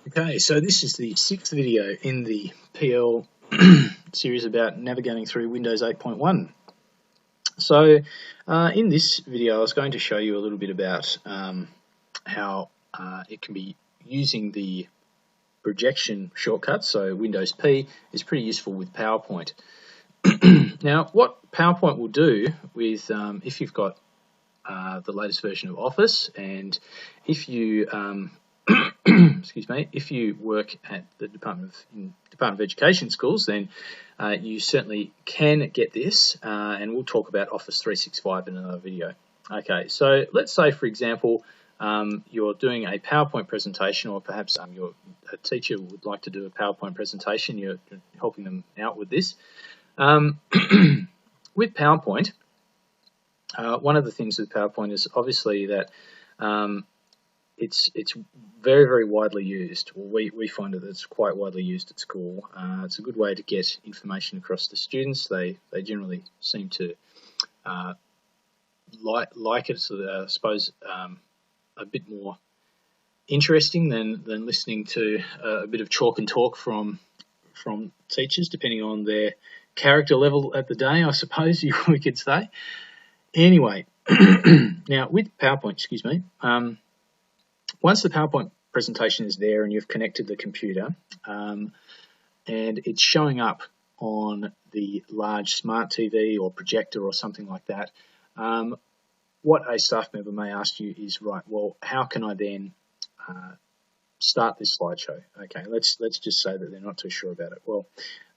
Okay, so this is the sixth video in the PL series about navigating through Windows 8.1. So in this video I was going to show you a little bit about how it can be using the projection shortcut. So Windows P is pretty useful with PowerPoint. Now what PowerPoint will do with if you've got the latest version of Office, and if you excuse me, if you work at the Department of Education schools, then you certainly can get this, and we'll talk about Office 365 in another video. Okay, so let's say, for example, you're doing a PowerPoint presentation, or perhaps a teacher would like to do a PowerPoint presentation. You're helping them out with this. With PowerPoint, one of the things with PowerPoint is obviously that it's very, very widely used. Well, we find that it's quite widely used at school. It's a good way to get information across to students. They generally seem to like it. So I suppose a bit more interesting than listening to a bit of chalk and talk from teachers, depending on their character level at the day, I suppose we could say. Anyway, now with PowerPoint, excuse me, once the PowerPoint presentation is there and you've connected the computer and it's showing up on the large smart TV or projector or something like that, what a staff member may ask you is, right, well, how can I then start this slideshow? Okay, let's just say that they're not too sure about it. Well,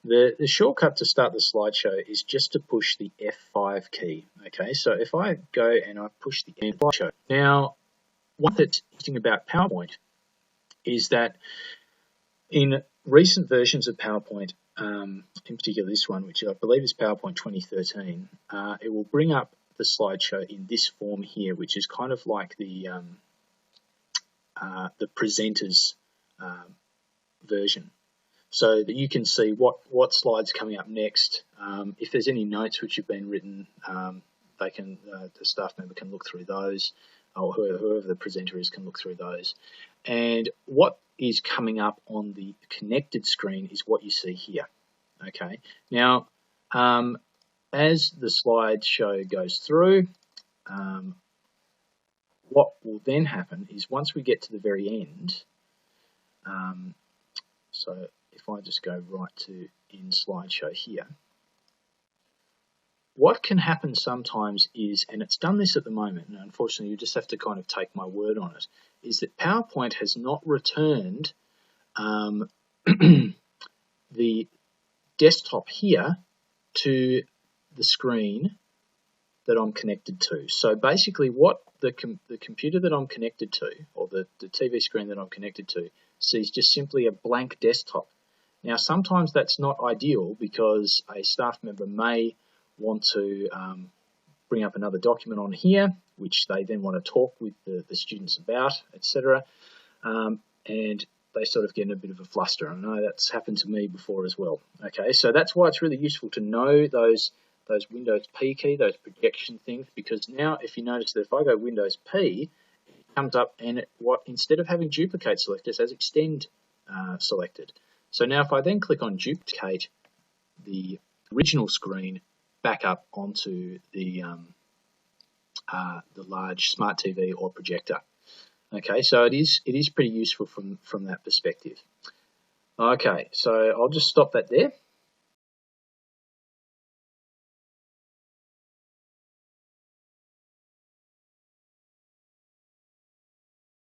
the shortcut to start the slideshow is just to push the F5 key. Okay, so if I go and I push the F5, now one that's interesting about PowerPoint is that in recent versions of PowerPoint, in particular this one, which I believe is PowerPoint 2013, it will bring up the slideshow in this form here, which is kind of like the presenter's version, so that you can see what slides coming up next. If there's any notes which have been written, they can the staff member can look through those, or whoever the presenter is can look through those. And what is coming up on the connected screen is what you see here. Okay, now as the slideshow goes through, what will then happen is once we get to the very end, so if I just go right to end slideshow here, what can happen sometimes is, and it's done this at the moment, and unfortunately you just have to kind of take my word on it, is that PowerPoint has not returned the desktop here to the screen that I'm connected to. So basically what the computer that I'm connected to, or the TV screen that I'm connected to, sees just simply a blank desktop. Now sometimes that's not ideal because a staff member may want to bring up another document on here, which they then want to talk with the students about, etc. And they sort of get in a bit of a fluster. I know that's happened to me before as well. Okay, so that's why it's really useful to know those Windows P key, those projection things, because now if you notice that if I go Windows P, it comes up and instead of having duplicate selected, it has extend selected. So now if I then click on duplicate the original screen back up onto the large smart TV or projector. Okay, so it is pretty useful from that perspective. Okay, so I'll just stop that there.